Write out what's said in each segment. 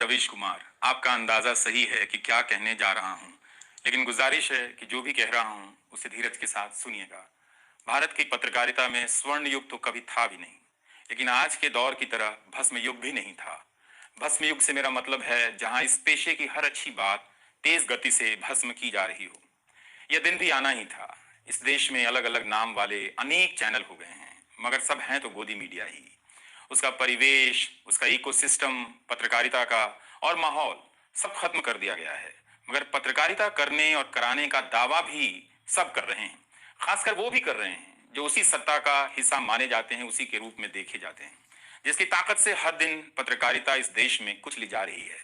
रवीश कुमार, आपका अंदाजा सही है कि क्या कहने जा रहा हूं, लेकिन गुजारिश है कि जो भी कह रहा हूं उसे धीरज के साथ सुनिएगा। भारत की पत्रकारिता में स्वर्ण युग तो कभी था भी नहीं, लेकिन आज के दौर की तरह भस्म युग भी नहीं था। भस्म युग से मेरा मतलब है जहां इस पेशे की हर अच्छी बात तेज गति से भस्म की जा रही हो। यह दिन भी आना ही था। इस देश में अलग अलग नाम वाले अनेक चैनल हो गए हैं, मगर सब हैं तो गोदी मीडिया ही। उसका परिवेश, उसका इकोसिस्टम, पत्रकारिता का और माहौल सब खत्म कर दिया गया है। मगर पत्रकारिता करने और कराने का दावा भी सब कर रहे हैं। खासकर वो भी कर रहे हैं जो उसी सत्ता का हिस्सा माने जाते हैं, उसी के रूप में देखे जाते हैं, जिसकी ताकत से हर दिन पत्रकारिता इस देश में कुछ ली जा रही है।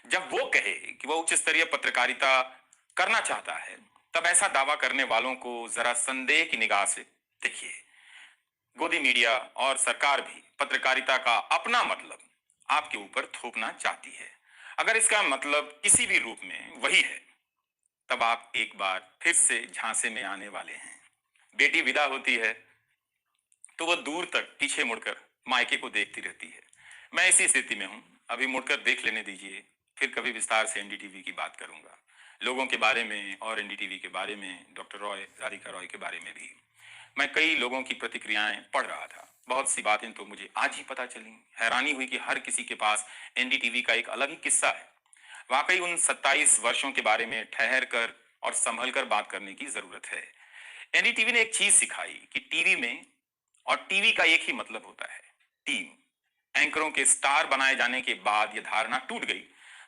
जब वो कहे कि वो उच्च स्तरीय पत्रकारिता करना चाहता है, तब ऐसा दावा करने वालों को जरा संदेह की निगाह से देखिए। गोदी मीडिया और सरकार भी पत्रकारिता का अपना मतलब आपके ऊपर थोपना चाहती है। अगर इसका मतलब किसी भी रूप में वही है, तब आप एक बार फिर से झांसे में आने वाले हैं। बेटी विदा होती है तो वह दूर तक पीछे मुड़कर मायके को देखती रहती है। मैं इसी स्थिति में हूं। अभी मुड़कर देख लेने दीजिए, फिर कभी विस्तार से एनडीटीवी की बात करूंगा, लोगों के बारे में और एनडीटीवी के बारे में, डॉक्टर रॉय, राधिका रॉय के बारे में भी। मैं कई लोगों की प्रतिक्रियाएं पढ़ रहा था। बहुत सी बातें तो मुझे आज ही पता चली। हैरानी हुई कि हर किसी के पास एनडीटीवी का एक अलग ही किस्सा है। वाकई उन 27 वर्षों के बारे में ठहर कर और संभल कर बात करने की जरूरत है। एनडीटीवी ने एक चीज सिखाई कि टीवी में और टीवी का एक ही मतलब होता है, टीम। एंकरों के स्टार बनाए जाने के बाद यह धारणा टूट गई,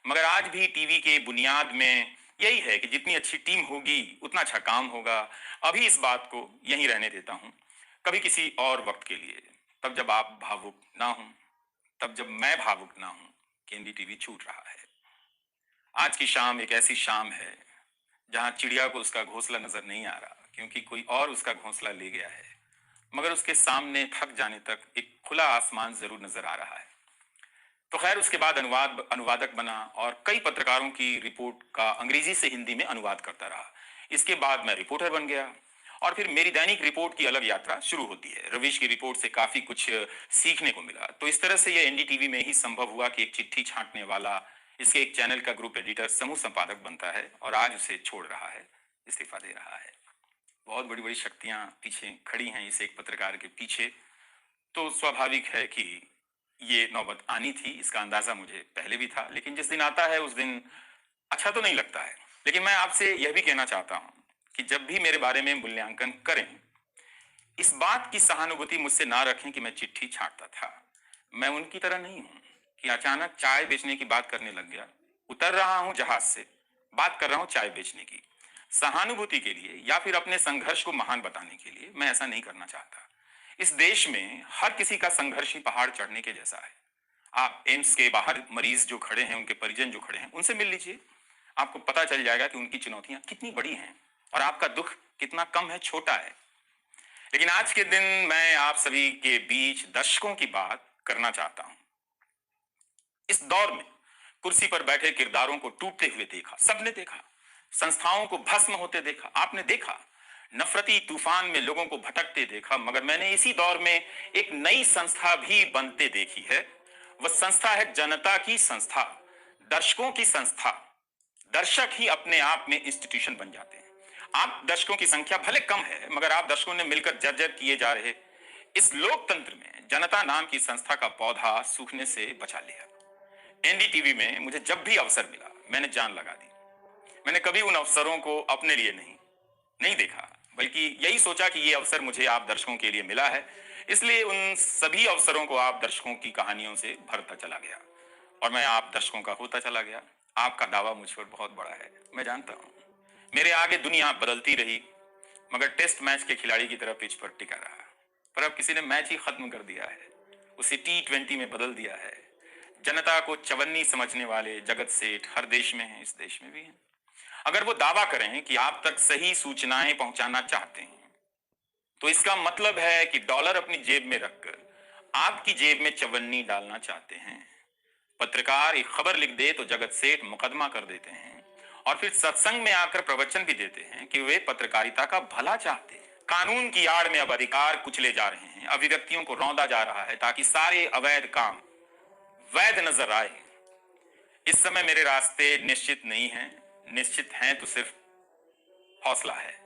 मगर आज भी टीवी के बुनियाद में यही है कि जितनी अच्छी टीम होगी उतना अच्छा काम होगा। अभी इस बात को यहीं रहने देता हूं, कभी किसी और वक्त के लिए, तब जब आप भावुक ना हो, तब जब मैं भावुक ना हूं कि एनडीटीवी छूट रहा है। आज की शाम एक ऐसी शाम है जहां चिड़िया को उसका घोंसला नजर नहीं आ रहा, क्योंकि कोई और उसका घोंसला ले गया है। मगर उसके सामने थक जाने तक एक खुला आसमान जरूर नजर आ रहा है। तो खैर, उसके बाद अनुवादक बना और कई पत्रकारों की रिपोर्ट का अंग्रेजी से हिंदी में अनुवाद करता रहा। इसके बाद मैं रिपोर्टर बन गया और फिर मेरी दैनिक रिपोर्ट की अलग यात्रा शुरू होती है। रवीश की रिपोर्ट से काफी कुछ सीखने को मिला। तो इस तरह से यह एनडीटीवी में ही संभव हुआ कि एक चिट्ठी छांटने वाला इसके एक चैनल का ग्रुप एडिटर समूह संपादक बनता है और आज उसे छोड़ रहा है, इस्तीफा दे रहा है। बहुत बड़ी बड़ी शक्तियां पीछे खड़ी हैं इस एक पत्रकार के पीछे। तो स्वाभाविक है कि ये नौबत आनी थी। इसका अंदाजा मुझे पहले भी था, लेकिन जिस दिन आता है उस दिन अच्छा तो नहीं लगता है। लेकिन मैं आपसे यह भी कहना चाहता हूं कि जब भी मेरे बारे में मूल्यांकन करें, इस बात की सहानुभूति मुझसे ना रखें कि मैं चिट्ठी छांटता था। मैं उनकी तरह नहीं हूं कि अचानक चाय बेचने की बात करने लग गया। उतर रहा हूं जहाज से, बात कर रहा हूं चाय बेचने की। सहानुभूति के लिए या फिर अपने संघर्ष को महान बताने के लिए मैं ऐसा नहीं करना चाहता। इस देश में हर किसी का संघर्ष ही पहाड़ चढ़ने के जैसा है। आप एम्स के बाहर मरीज जो खड़े हैं, उनके परिजन जो खड़े हैं, उनसे मिल लीजिए। आपको पता चल जाएगा कि उनकी चुनौतियां कितनी बड़ी हैं और आपका दुख कितना कम है, छोटा है। लेकिन आज के दिन मैं आप सभी के बीच दर्शकों की बात करना चाहता हूं। इस दौर में कुर्सी पर बैठे किरदारों को टूटते हुए देखा, सबने देखा। संस्थाओं को भस्म होते देखा, आपने देखा। नफरती तूफान में लोगों को भटकते देखा, मगर मैंने इसी दौर में एक नई संस्था भी बनते देखी है। वह संस्था है जनता की संस्था, दर्शकों की संस्था। दर्शक ही अपने आप में इंस्टीट्यूशन बन जाते हैं। आप दर्शकों की संख्या भले कम है, मगर आप दर्शकों ने मिलकर जर्जर किए जा रहे इस लोकतंत्र में जनता नाम की संस्था का पौधा सूखने से बचा लिया। एनडीटीवी में मुझे जब भी अवसर मिला, मैंने जान लगा दी। मैंने कभी उन अवसरों को अपने लिए नहीं देखा, बल्कि यही सोचा कि ये अवसर मुझे आप दर्शकों के लिए मिला है, इसलिए उन सभी अवसरों को आप दर्शकों की कहानियों से भरता चला गया और मैं आप दर्शकों का होता चला गया। आपका दावा मुझ पर बहुत बड़ा है, मैं जानता हूं। मेरे आगे दुनिया बदलती रही, मगर टेस्ट मैच के खिलाड़ी की तरह पिच पर टिका रहा। पर अब किसी ने मैच ही खत्म कर दिया है, उसे T20 में बदल दिया है। जनता को चवन्नी समझने वाले जगत सेठ हर देश में हैं, इस देश में भी हैं। अगर वो दावा करें कि आप तक सही सूचनाएं पहुंचाना चाहते हैं, तो इसका मतलब है कि डॉलर अपनी जेब में रखकर आपकी जेब में चवन्नी डालना चाहते हैं। पत्रकार एक खबर लिख दे तो जगत सेठ मुकदमा कर देते हैं और फिर सत्संग में आकर प्रवचन भी देते हैं कि वे पत्रकारिता का भला चाहते हैं। कानून की आड़ में अब अधिकार कुचले जा रहे हैं, अभिव्यक्तियों को रौंदा जा रहा है ताकि सारे अवैध काम वैध नजर आए। इस समय मेरे रास्ते निश्चित नहीं हैं, निश्चित हैं तो सिर्फ हौसला है।